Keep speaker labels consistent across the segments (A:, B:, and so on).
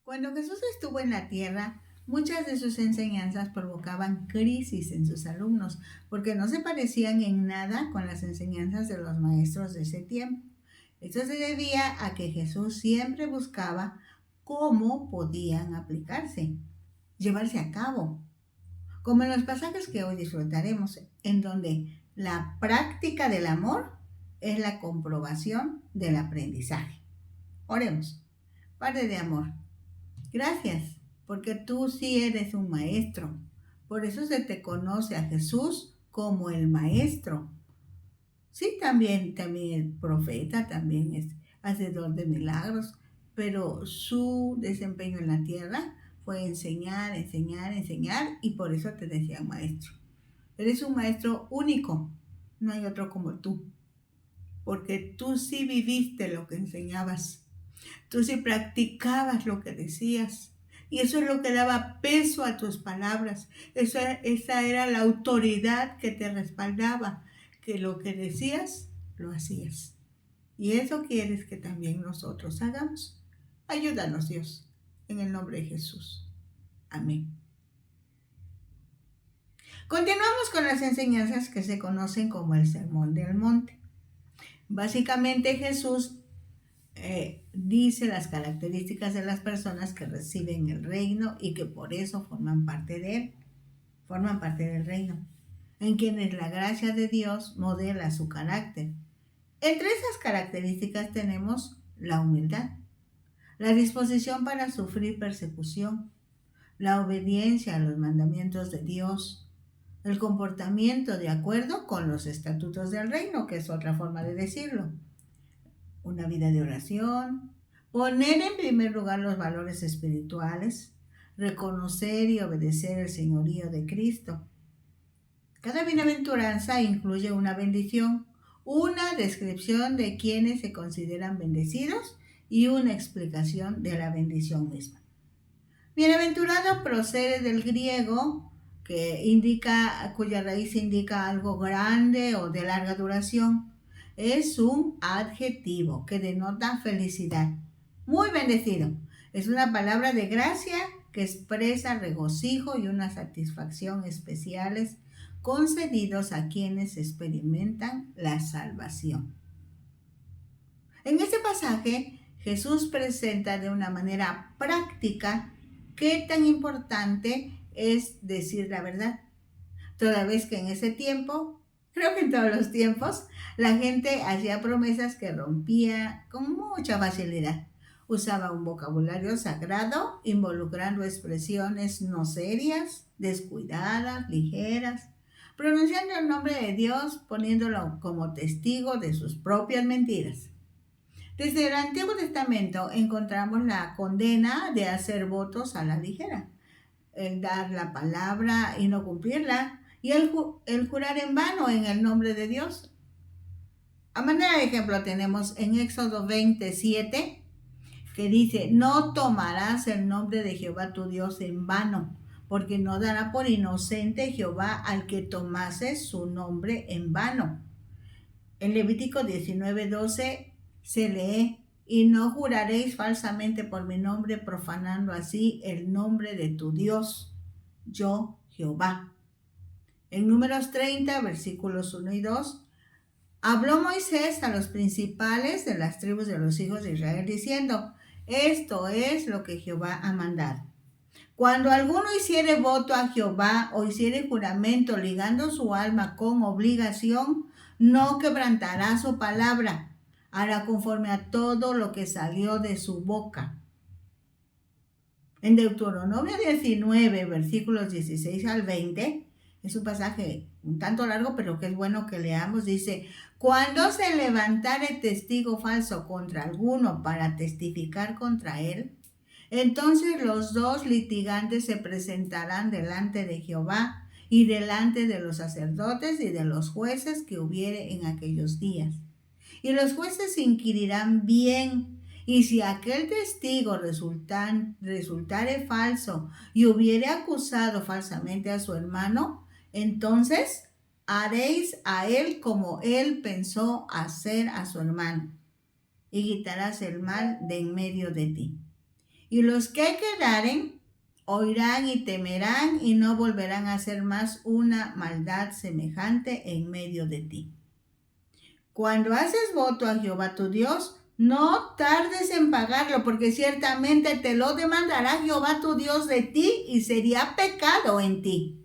A: Cuando Jesús estuvo en la tierra, muchas de sus enseñanzas provocaban crisis en sus alumnos, porque no se parecían en nada con las enseñanzas de los maestros de ese tiempo. Esto se debía a que Jesús siempre buscaba cómo podían aplicarse, llevarse a cabo, como en los pasajes que hoy disfrutaremos, en donde la práctica del amor es la comprobación del aprendizaje. Oremos. Padre de amor, gracias, porque tú sí eres un maestro. Por eso se te conoce a Jesús como el maestro. Sí, también es profeta, también es hacedor de milagros, pero su desempeño en la tierra fue enseñar, enseñar, enseñar, y por eso te decían maestro. Eres un maestro único, no hay otro como tú, porque tú sí viviste lo que enseñabas. Tú sí practicabas lo que decías. Y eso es lo que daba peso a tus palabras. Esa era la autoridad que te respaldaba, que lo que decías, lo hacías. Y eso quieres que también nosotros hagamos. Ayúdanos, Dios, en el nombre de Jesús. Amén. Continuamos con las enseñanzas que se conocen como el Sermón del Monte. Básicamente Jesús dice las características de las personas que reciben el reino y que por eso forman parte de él, forman parte del reino, en quienes la gracia de Dios modela su carácter. Entre esas características tenemos la humildad, la disposición para sufrir persecución, la obediencia a los mandamientos de Dios, el comportamiento de acuerdo con los estatutos del reino, que es otra forma de decirlo, una vida de oración, poner en primer lugar los valores espirituales, reconocer y obedecer el señorío de Cristo. Cada bienaventuranza incluye una bendición, una descripción de quienes se consideran bendecidos y una explicación de la bendición misma. Bienaventurado procede del griego cuya raíz indica algo grande o de larga duración. Es un adjetivo que denota felicidad. Muy bendecido. Es una palabra de gracia que expresa regocijo y una satisfacción especiales concedidos a quienes experimentan la salvación. En este pasaje, Jesús presenta de una manera práctica qué tan importante es decir la verdad. Toda vez que en ese tiempo, creo que en todos los tiempos, la gente hacía promesas que rompía con mucha facilidad. Usaba un vocabulario sagrado, involucrando expresiones no serias, descuidadas, ligeras, pronunciando el nombre de Dios, poniéndolo como testigo de sus propias mentiras. Desde el Antiguo Testamento encontramos la condena de hacer votos a la ligera, el dar la palabra y no cumplirla, y el jurar en vano en el nombre de Dios. A manera de ejemplo tenemos en Éxodo 27, que dice, no tomarás el nombre de Jehová tu Dios en vano, porque no dará por inocente Jehová al que tomase su nombre en vano. En Levítico 19:12 se lee, y no juraréis falsamente por mi nombre, profanando así el nombre de tu Dios, yo Jehová. En Números 30, versículos 1 y 2, habló Moisés a los principales de las tribus de los hijos de Israel, diciendo, esto es lo que Jehová ha mandado. Cuando alguno hiciere voto a Jehová o hiciere juramento ligando su alma con obligación, no quebrantará su palabra, hará conforme a todo lo que salió de su boca. En Deuteronomio 19, versículos 16 al 20, es un pasaje un tanto largo, pero que es bueno que leamos, dice, cuando se levantare testigo falso contra alguno para testificar contra él, entonces los dos litigantes se presentarán delante de Jehová y delante de los sacerdotes y de los jueces que hubiere en aquellos días. Y los jueces inquirirán bien, y si aquel testigo resultare falso y hubiere acusado falsamente a su hermano, entonces haréis a él como él pensó hacer a su hermano, y quitarás el mal de en medio de ti. Y los que quedaren oirán y temerán y no volverán a hacer más una maldad semejante en medio de ti. Cuando haces voto a Jehová tu Dios, no tardes en pagarlo, porque ciertamente te lo demandará Jehová tu Dios de ti y sería pecado en ti.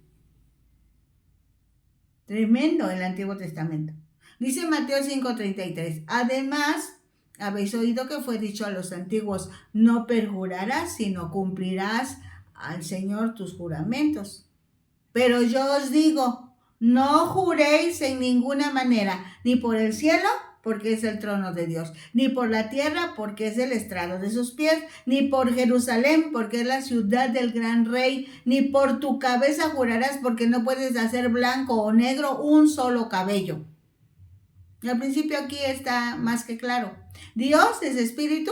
A: Tremendo el Antiguo Testamento. Dice Mateo 5:33, además, habéis oído que fue dicho a los antiguos, no perjurarás, sino cumplirás al Señor tus juramentos. Pero yo os digo, no juréis en ninguna manera, ni por el cielo, porque es el trono de Dios, ni por la tierra, porque es el estrado de sus pies, ni por Jerusalén, porque es la ciudad del gran rey, ni por tu cabeza jurarás, porque no puedes hacer blanco o negro un solo cabello. Y al principio aquí está más que claro. Dios es espíritu,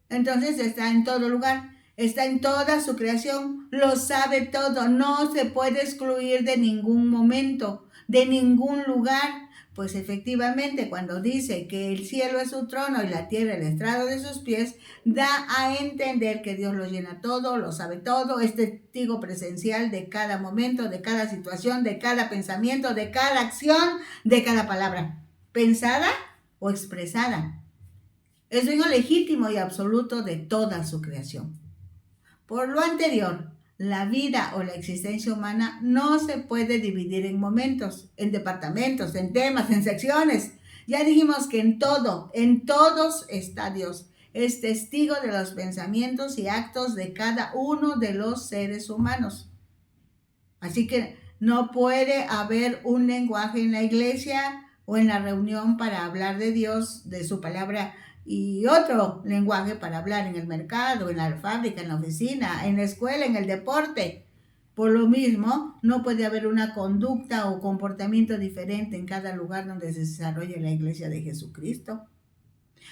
A: entonces está en todo lugar. Está en toda su creación, lo sabe todo, no se puede excluir de ningún momento, de ningún lugar. Pues efectivamente, cuando dice que el cielo es su trono y la tierra el estrado de sus pies, da a entender que Dios lo llena todo, lo sabe todo, es testigo presencial de cada momento, de cada situación, de cada pensamiento, de cada acción, de cada palabra, pensada o expresada. Es dueño legítimo y absoluto de toda su creación. Por lo anterior, la vida o la existencia humana no se puede dividir en momentos, en departamentos, en temas, en secciones. Ya dijimos que en todos está Dios. Es testigo de los pensamientos y actos de cada uno de los seres humanos. Así que no puede haber un lenguaje en la iglesia o en la reunión para hablar de Dios, de su palabra, y otro lenguaje para hablar en el mercado, en la fábrica, en la oficina, en la escuela, en el deporte. Por lo mismo, no puede haber una conducta o comportamiento diferente en cada lugar donde se desarrolle la iglesia de Jesucristo.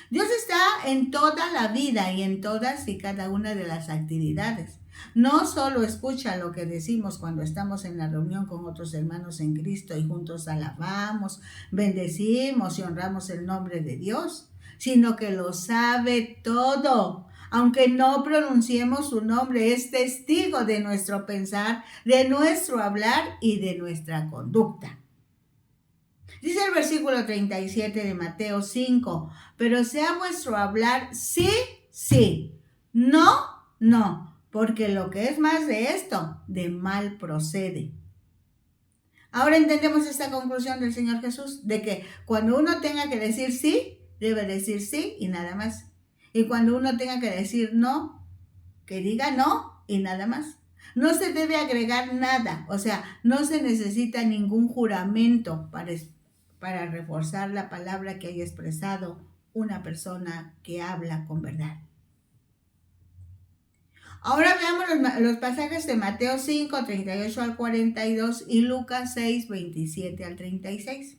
A: Dios está en toda la vida y en todas y cada una de las actividades. No solo escucha lo que decimos cuando estamos en la reunión con otros hermanos en Cristo y juntos alabamos, bendecimos y honramos el nombre de Dios, sino que lo sabe todo. Aunque no pronunciemos su nombre, es testigo de nuestro pensar, de nuestro hablar y de nuestra conducta. Dice el versículo 37 de Mateo 5, pero sea vuestro hablar sí, sí, no, no, porque lo que es más de esto, de mal procede. Ahora entendemos esta conclusión del Señor Jesús, de que cuando uno tenga que decir sí, debe decir sí y nada más. Y cuando uno tenga que decir no, que diga no y nada más. No se debe agregar nada, o sea, no se necesita ningún juramento para reforzar la palabra que haya expresado una persona que habla con verdad. Ahora veamos los pasajes de Mateo 5, 38 al 42 y Lucas 6, 27 al 36.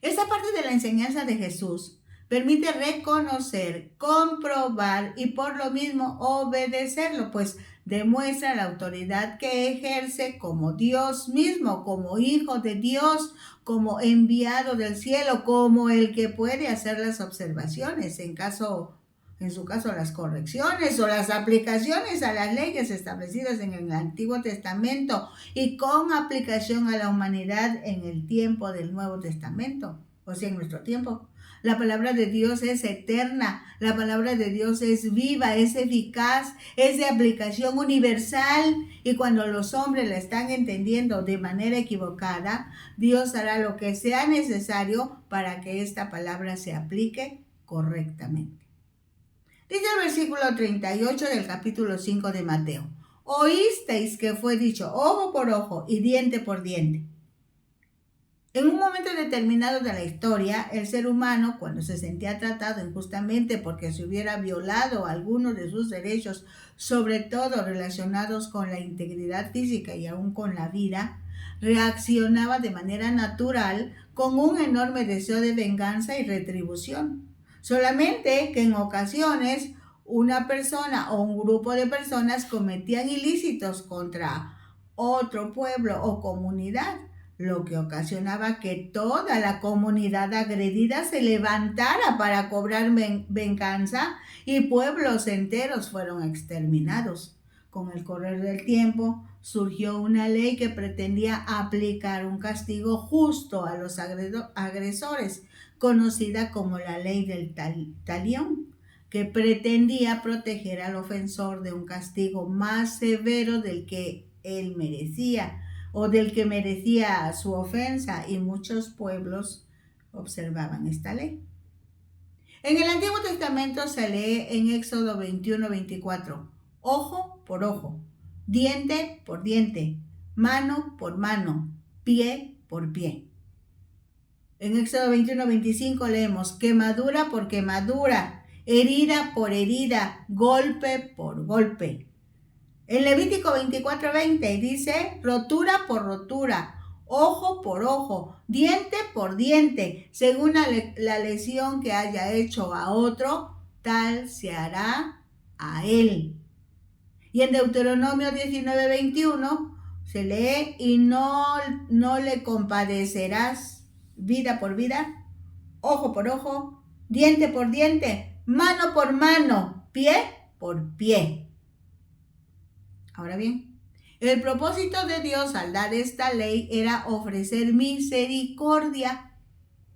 A: Esta parte de la enseñanza de Jesús permite reconocer, comprobar y por lo mismo obedecerlo, pues demuestra la autoridad que ejerce como Dios mismo, como hijo de Dios, como enviado del cielo, como el que puede hacer las observaciones, en su caso las correcciones o las aplicaciones a las leyes establecidas en el Antiguo Testamento y con aplicación a la humanidad en el tiempo del Nuevo Testamento, o sea, en nuestro tiempo. La palabra de Dios es eterna, la palabra de Dios es viva, es eficaz, es de aplicación universal y cuando los hombres la están entendiendo de manera equivocada, Dios hará lo que sea necesario para que esta palabra se aplique correctamente. Dice el versículo 38 del capítulo 5 de Mateo, oísteis que fue dicho ojo por ojo y diente por diente. En un momento determinado de la historia, el ser humano, cuando se sentía tratado injustamente porque se hubiera violado alguno de sus derechos, sobre todo relacionados con la integridad física y aún con la vida, reaccionaba de manera natural con un enorme deseo de venganza y retribución. Solamente que en ocasiones una persona o un grupo de personas cometían ilícitos contra otro pueblo o comunidad, lo que ocasionaba que toda la comunidad agredida se levantara para cobrar venganza y pueblos enteros fueron exterminados. Con el correr del tiempo surgió una ley que pretendía aplicar un castigo justo a los agresores, conocida como la ley del talión, que pretendía proteger al ofensor de un castigo más severo del que él merecía o del que merecía su ofensa, y muchos pueblos observaban esta ley. En el Antiguo Testamento se lee en Éxodo 21-24, ojo por ojo, diente por diente, mano por mano, pie por pie. En Éxodo 21-25 leemos quemadura por quemadura, herida por herida, golpe por golpe. En Levítico 24:20 dice rotura por rotura, ojo por ojo, diente por diente, según la lesión que haya hecho a otro, tal se hará a él. Y en Deuteronomio 19:21 se lee y no le compadecerás vida por vida, ojo por ojo, diente por diente, mano por mano, pie por pie. Ahora bien, el propósito de Dios al dar esta ley era ofrecer misericordia.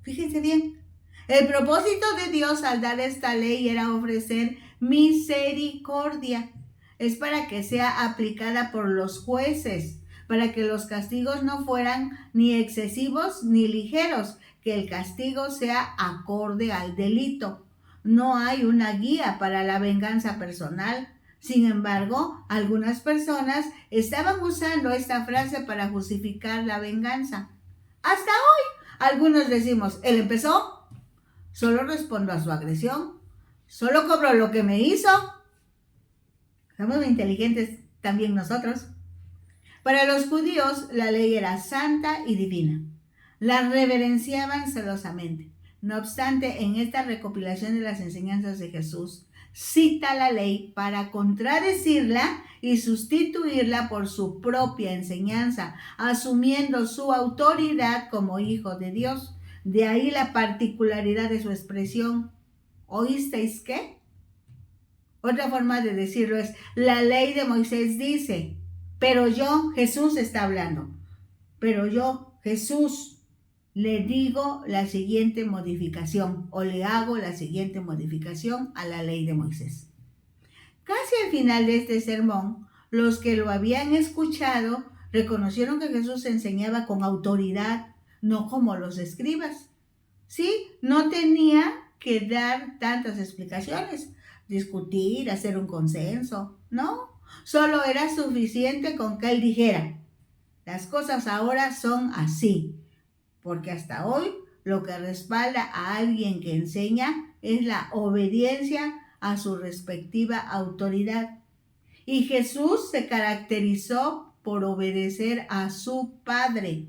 A: Fíjense bien, el propósito de Dios al dar esta ley era ofrecer misericordia. Es para que sea aplicada por los jueces, para que los castigos no fueran ni excesivos ni ligeros, que el castigo sea acorde al delito. No hay una guía para la venganza personal. Sin embargo, algunas personas estaban usando esta frase para justificar la venganza. Hasta hoy, algunos decimos, él empezó, solo respondo a su agresión, solo cobro lo que me hizo. Somos muy inteligentes también nosotros. Para los judíos, la ley era santa y divina. La reverenciaban celosamente. No obstante, en esta recopilación de las enseñanzas de Jesús, cita la ley para contradecirla y sustituirla por su propia enseñanza, asumiendo su autoridad como hijo de Dios. De ahí la particularidad de su expresión. ¿Oísteis qué? Otra forma de decirlo es, la ley de Moisés dice, pero yo, Jesús está hablando, pero yo, Jesús, le digo la siguiente modificación o le hago la siguiente modificación a la ley de Moisés. Casi al final de este sermón, los que lo habían escuchado reconocieron que Jesús enseñaba con autoridad, no como los escribas. Sí, no tenía que dar tantas explicaciones, discutir, hacer un consenso, no. Solo era suficiente con que él dijera, las cosas ahora son así. Porque hasta hoy lo que respalda a alguien que enseña es la obediencia a su respectiva autoridad. Y Jesús se caracterizó por obedecer a su Padre.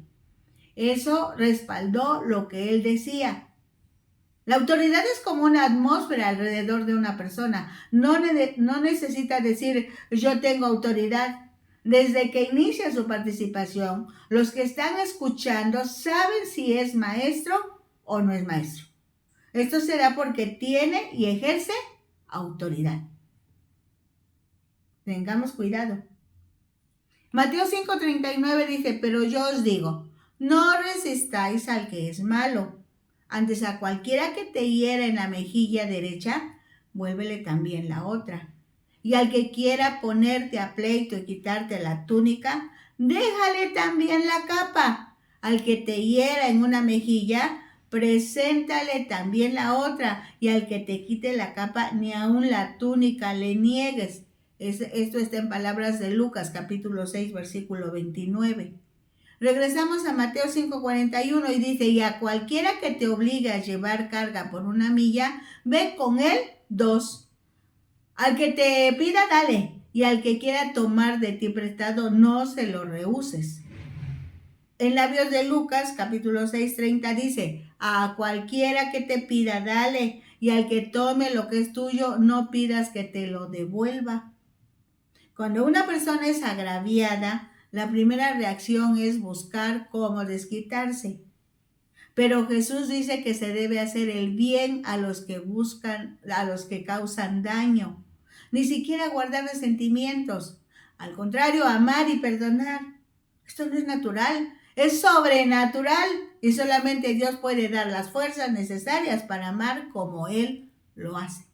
A: Eso respaldó lo que él decía. La autoridad es como una atmósfera alrededor de una persona. No necesita decir yo tengo autoridad. Desde que inicia su participación, los que están escuchando saben si es maestro o no es maestro. Esto se da porque tiene y ejerce autoridad. Tengamos cuidado. Mateo 5:39 dice, pero yo os digo, no resistáis al que es malo. Antes a cualquiera que te hiera en la mejilla derecha, vuélvele también la otra. Y al que quiera ponerte a pleito y quitarte la túnica, déjale también la capa. Al que te hiera en una mejilla, preséntale también la otra. Y al que te quite la capa, ni aun la túnica le niegues. Esto está en palabras de Lucas, capítulo 6, versículo 29. Regresamos a Mateo 5:41 y dice, y a cualquiera que te obligue a llevar carga por una milla, ve con él 2. Al que te pida, dale, y al que quiera tomar de ti prestado, no se lo rehuses. En labios de Lucas, capítulo 6:30 dice, a cualquiera que te pida, dale, y al que tome lo que es tuyo, no pidas que te lo devuelva. Cuando una persona es agraviada, la primera reacción es buscar cómo desquitarse. Pero Jesús dice que se debe hacer el bien a los que buscan, a los que causan daño. Ni siquiera guardar resentimientos. Al contrario, amar y perdonar. Esto no es natural, es sobrenatural. Y solamente Dios puede dar las fuerzas necesarias para amar como Él lo hace.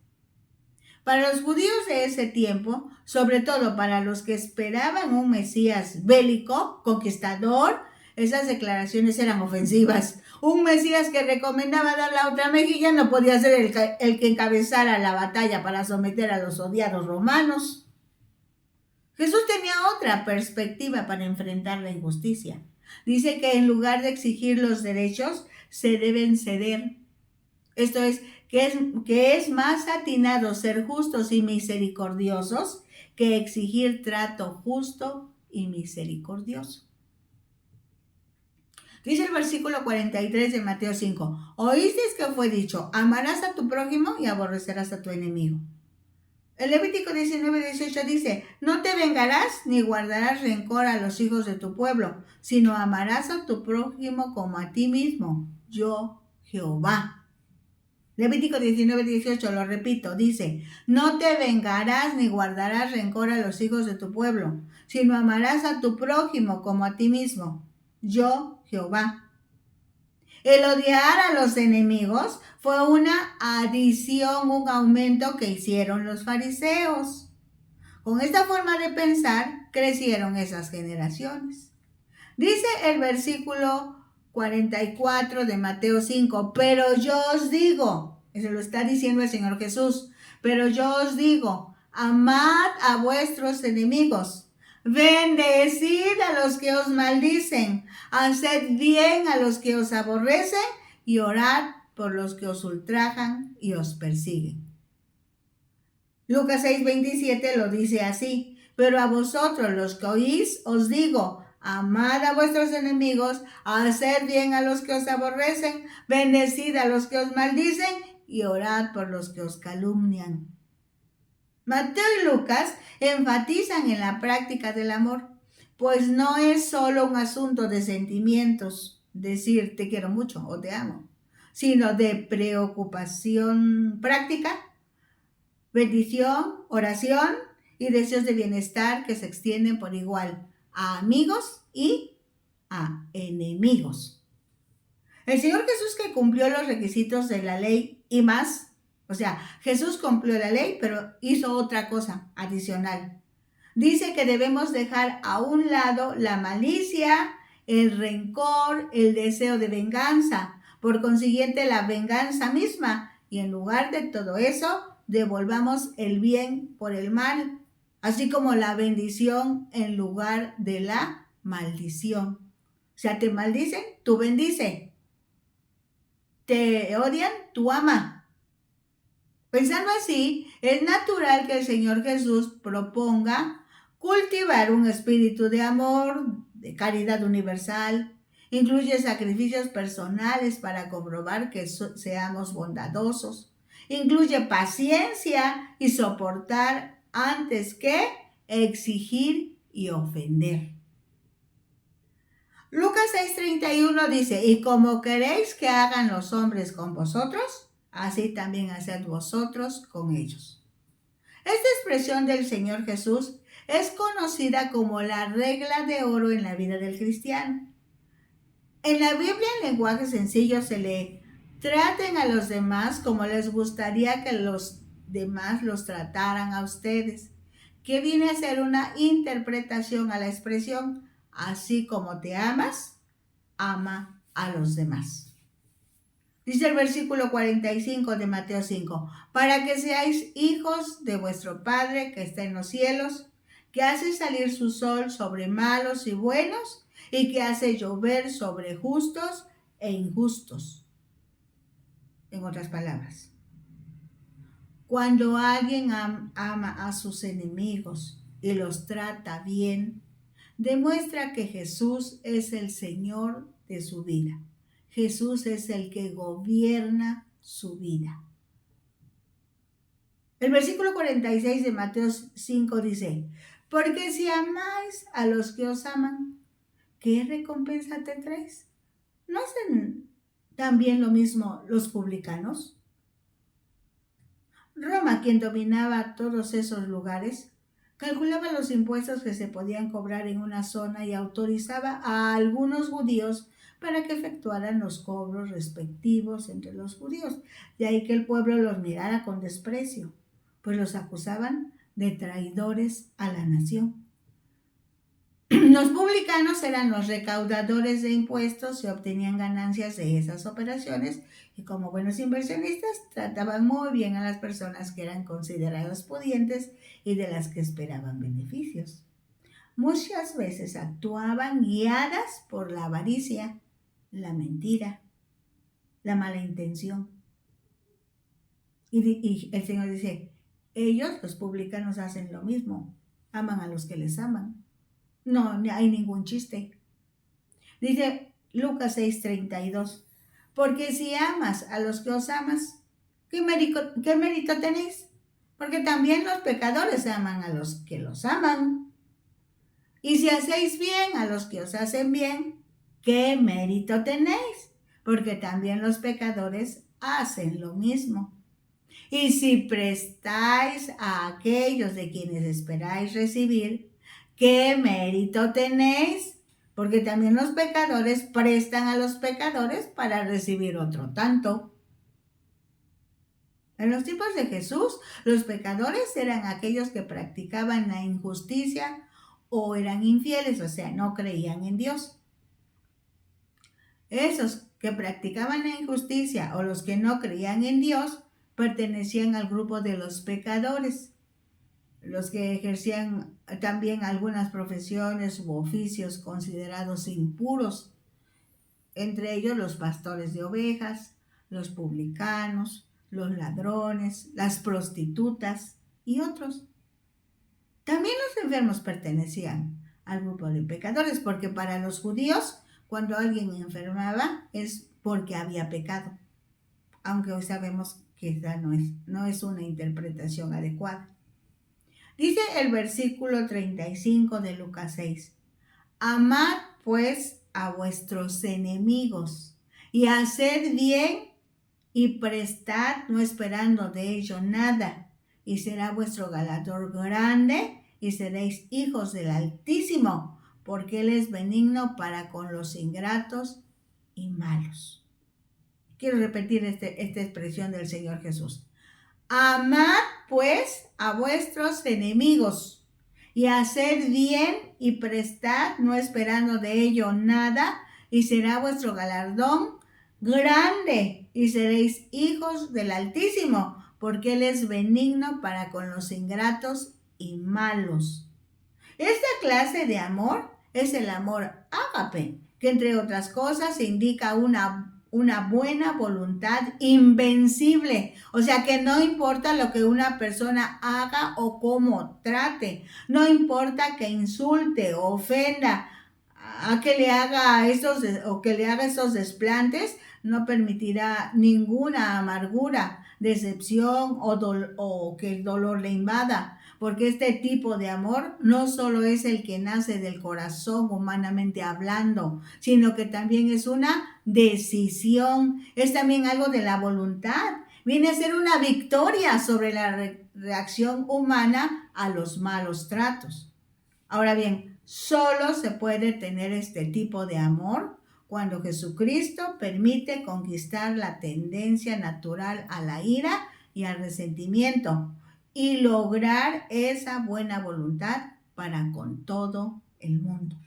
A: Para los judíos de ese tiempo, sobre todo para los que esperaban un Mesías bélico, conquistador, esas declaraciones eran ofensivas. Un Mesías que recomendaba dar la otra mejilla no podía ser el que encabezara la batalla para someter a los odiados romanos. Jesús tenía otra perspectiva para enfrentar la injusticia. Dice que en lugar de exigir los derechos, se deben ceder. Esto es, que es más atinado ser justos y misericordiosos que exigir trato justo y misericordioso. Dice el versículo 43 de Mateo 5, oísteis que fue dicho, amarás a tu prójimo y aborrecerás a tu enemigo. El Levítico 19:18 dice, no te vengarás ni guardarás rencor a los hijos de tu pueblo, sino amarás a tu prójimo como a ti mismo, yo Jehová. Levítico 19:18, lo repito, dice, no te vengarás ni guardarás rencor a los hijos de tu pueblo, sino amarás a tu prójimo como a ti mismo, yo Jehová. El odiar a los enemigos fue una adición, un aumento que hicieron los fariseos. Con esta forma de pensar crecieron esas generaciones. Dice el versículo 44 de Mateo 5, pero yo os digo, eso lo está diciendo el Señor Jesús, pero yo os digo, amad a vuestros enemigos, bendecid a los que os maldicen, haced bien a los que os aborrecen y orad por los que os ultrajan y os persiguen. Lucas 6:27 lo dice así, pero a vosotros los que oís os digo, amad a vuestros enemigos, haced bien a los que os aborrecen, bendecid a los que os maldicen y orad por los que os calumnian. Mateo y Lucas enfatizan en la práctica del amor, pues no es solo un asunto de sentimientos, decir te quiero mucho o te amo, sino de preocupación práctica, bendición, oración y deseos de bienestar que se extienden por igual a amigos y a enemigos. El Señor Jesús, que cumplió los requisitos de la ley y más, o sea, Jesús cumplió la ley, pero hizo otra cosa adicional. Dice que debemos dejar a un lado la malicia, el rencor, el deseo de venganza, por consiguiente la venganza misma, y en lugar de todo eso, devolvamos el bien por el mal, así como la bendición en lugar de la maldición. O sea, te maldicen, tú bendice. Te odian, tú ama. Pensando así, es natural que el Señor Jesús proponga cultivar un espíritu de amor, de caridad universal. Incluye sacrificios personales para comprobar que seamos bondadosos. Incluye paciencia y soportar antes que exigir y ofender. Lucas 6:31 dice, y como queréis que hagan los hombres con vosotros, así también haced vosotros con ellos. Esta expresión del Señor Jesús es conocida como la regla de oro en la vida del cristiano. En la Biblia, en lenguaje sencillo, se le traten a los demás como les gustaría que los demás los trataran a ustedes, que viene a ser una interpretación a la expresión, así como te amas, ama a los demás. Dice el versículo 45 de Mateo 5, para que seáis hijos de vuestro Padre que está en los cielos, que hace salir su sol sobre malos y buenos, y que hace llover sobre justos e injustos. En otras palabras, cuando alguien ama a sus enemigos y los trata bien, demuestra que Jesús es el Señor de su vida. Jesús es el que gobierna su vida. El versículo 46 de Mateo 5 dice, Porque si amáis a los que os aman, ¿qué recompensa tendréis? ¿No hacen también lo mismo los publicanos? Roma, quien dominaba todos esos lugares, calculaba los impuestos que se podían cobrar en una zona y autorizaba a algunos judíos para que efectuaran los cobros respectivos entre los judíos. De ahí que el pueblo los mirara con desprecio, pues los acusaban de traidores a la nación. Los publicanos eran los recaudadores de impuestos y obtenían ganancias de esas operaciones, y como buenos inversionistas trataban muy bien a las personas que eran consideradas pudientes y de las que esperaban beneficios. Muchas veces actuaban guiadas por la avaricia, la mentira, la mala intención. Y el Señor dice, ellos, los publicanos, hacen lo mismo, aman a los que les aman. No hay ningún chiste. Dice Lucas 6:32, porque si amas a los que os amas, ¿qué mérito tenéis? Porque también los pecadores aman a los que los aman. Y si hacéis bien a los que os hacen bien, ¿qué mérito tenéis? Porque también los pecadores hacen lo mismo. Y si prestáis a aquellos de quienes esperáis recibir, ¿qué mérito tenéis? Porque también los pecadores prestan a los pecadores para recibir otro tanto. En los tiempos de Jesús, los pecadores eran aquellos que practicaban la injusticia o eran infieles, o sea, no creían en Dios. Esos que practicaban la injusticia o los que no creían en Dios pertenecían al grupo de los pecadores, los que ejercían también algunas profesiones u oficios considerados impuros, entre ellos los pastores de ovejas, los publicanos, los ladrones, las prostitutas y otros. También los enfermos pertenecían al grupo de pecadores, porque para los judíos, cuando alguien enfermaba es porque había pecado, aunque hoy sabemos que esa no es una interpretación adecuada. Dice el versículo 35 de Lucas 6, amad pues a vuestros enemigos y haced bien y prestad no esperando de ello nada, y será vuestro galardón grande y seréis hijos del Altísimo, porque Él es benigno para con los ingratos y malos. Quiero repetir esta expresión del Señor Jesús. Amad pues a vuestros enemigos y haced bien y prestad no esperando de ello nada, y será vuestro galardón grande y seréis hijos del Altísimo, porque Él es benigno para con los ingratos y malos. Esta clase de amor es el amor ágape, que entre otras cosas indica una buena voluntad invencible. O sea que no importa lo que una persona haga o cómo trate, no importa que insulte o ofenda, a que le haga esos desplantes, no permitirá ninguna amargura, decepción o que el dolor le invada. Porque este tipo de amor no solo es el que nace del corazón humanamente hablando, sino que también es una decisión, es también algo de la voluntad. Viene a ser una victoria sobre la reacción humana a los malos tratos. Ahora bien, solo se puede tener este tipo de amor cuando Jesucristo permite conquistar la tendencia natural a la ira y al resentimiento, y lograr esa buena voluntad para con todo el mundo.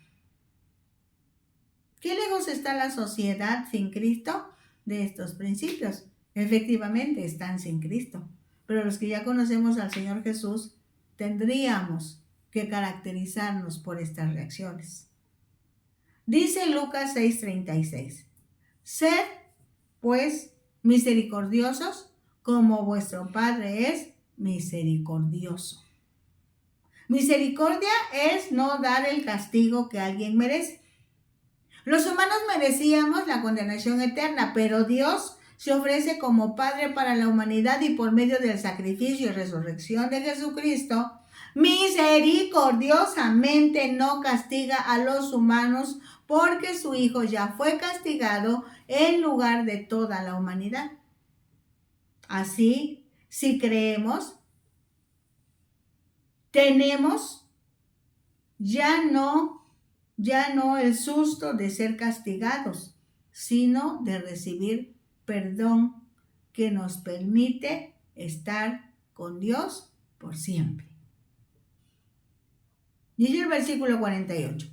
A: ¿Qué lejos está la sociedad sin Cristo de estos principios? Efectivamente, están sin Cristo. Pero los que ya conocemos al Señor Jesús, tendríamos que caracterizarnos por estas reacciones. Dice Lucas 6:36, sed, pues, misericordiosos como vuestro Padre es misericordioso. Misericordia es no dar el castigo que alguien merece. Los humanos merecíamos la condenación eterna, pero Dios se ofrece como Padre para la humanidad y por medio del sacrificio y resurrección de Jesucristo, misericordiosamente no castiga a los humanos porque su Hijo ya fue castigado en lugar de toda la humanidad. Así, si creemos, tenemos ya no el susto de ser castigados, sino de recibir perdón que nos permite estar con Dios por siempre. Dice el versículo 48.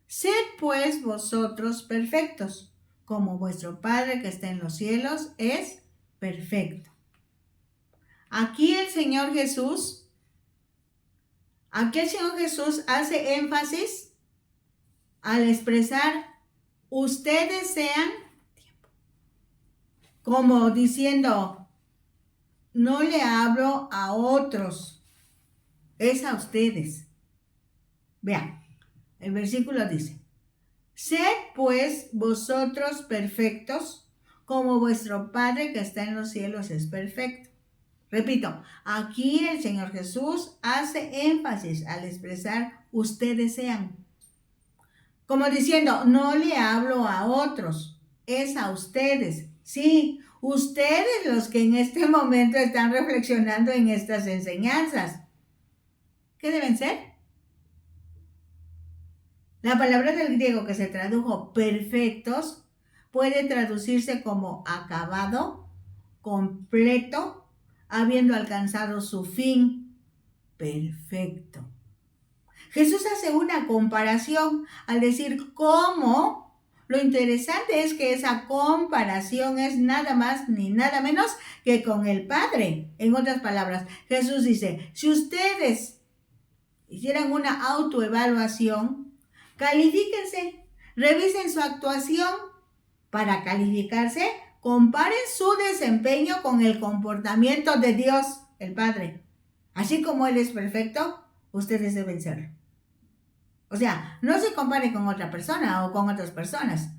A: Sed pues vosotros perfectos, como vuestro Padre que está en los cielos es perfecto. Aquí el Señor Jesús hace énfasis al expresar ustedes sean, como diciendo, no le hablo a otros, es a ustedes. Vean, el versículo dice, sed pues vosotros perfectos, como vuestro Padre que está en los cielos es perfecto. Repito, aquí el Señor Jesús hace énfasis al expresar ustedes sean. Como diciendo, no le hablo a otros, es a ustedes. Sí, ustedes los que en este momento están reflexionando en estas enseñanzas. ¿Qué deben ser? La palabra del griego que se tradujo perfectos puede traducirse como acabado, completo, habiendo alcanzado su fin, perfecto. Jesús hace una comparación al decir cómo. Lo interesante es que esa comparación es nada más ni nada menos que con el Padre. En otras palabras, Jesús dice, si ustedes hicieran una autoevaluación, califíquense, revisen su actuación. Para calificarse, comparen su desempeño con el comportamiento de Dios, el Padre. Así como Él es perfecto, ustedes deben serlo. O sea, no se compare con otra persona o con otras personas.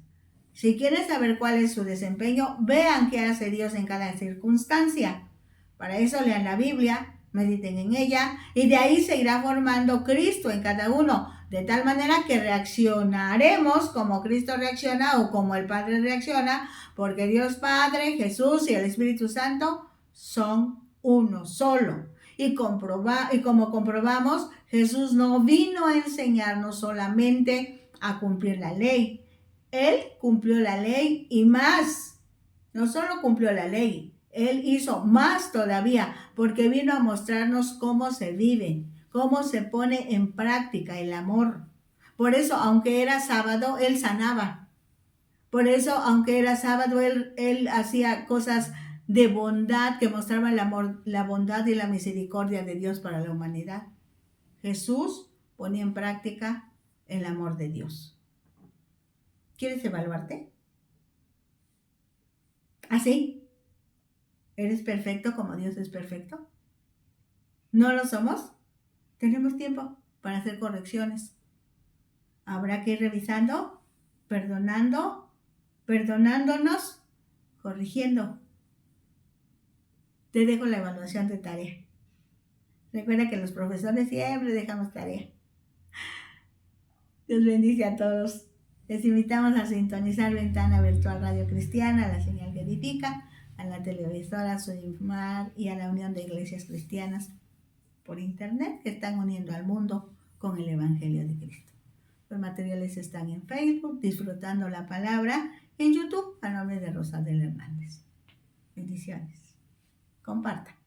A: Si quieren saber cuál es su desempeño, vean qué hace Dios en cada circunstancia. Para eso lean la Biblia, mediten en ella y de ahí se irá formando Cristo en cada uno, de tal manera que reaccionaremos como Cristo reacciona o como el Padre reacciona, porque Dios Padre, Jesús y el Espíritu Santo son uno solo. Y como comprobamos, Jesús no vino a enseñarnos solamente a cumplir la ley. Él cumplió la ley y más. No solo cumplió la ley, Él hizo más todavía, porque vino a mostrarnos cómo se vive, cómo se pone en práctica el amor. Por eso, aunque era sábado, Él sanaba. Por eso, aunque era sábado, Él hacía cosas de bondad que mostraban el amor, la bondad y la misericordia de Dios para la humanidad. Jesús ponía en práctica el amor de Dios. ¿Quieres evaluarte? ¿Así? ¿Eres perfecto como Dios es perfecto? ¿No lo somos? Tenemos tiempo para hacer correcciones. Habrá que ir revisando, perdonándonos, corrigiendo. Te dejo la evaluación de tarea. Recuerda que los profesores siempre dejamos tarea. Dios bendice a todos. Les invitamos a sintonizar Ventana Virtual Radio Cristiana, la señal que edifica, a la televisora Sudimar y a la Unión de Iglesias Cristianas por Internet que están uniendo al mundo con el Evangelio de Cristo. Los materiales están en Facebook, Disfrutando la Palabra, en YouTube, a nombre de Rosadel Hernández. Bendiciones. Compartan.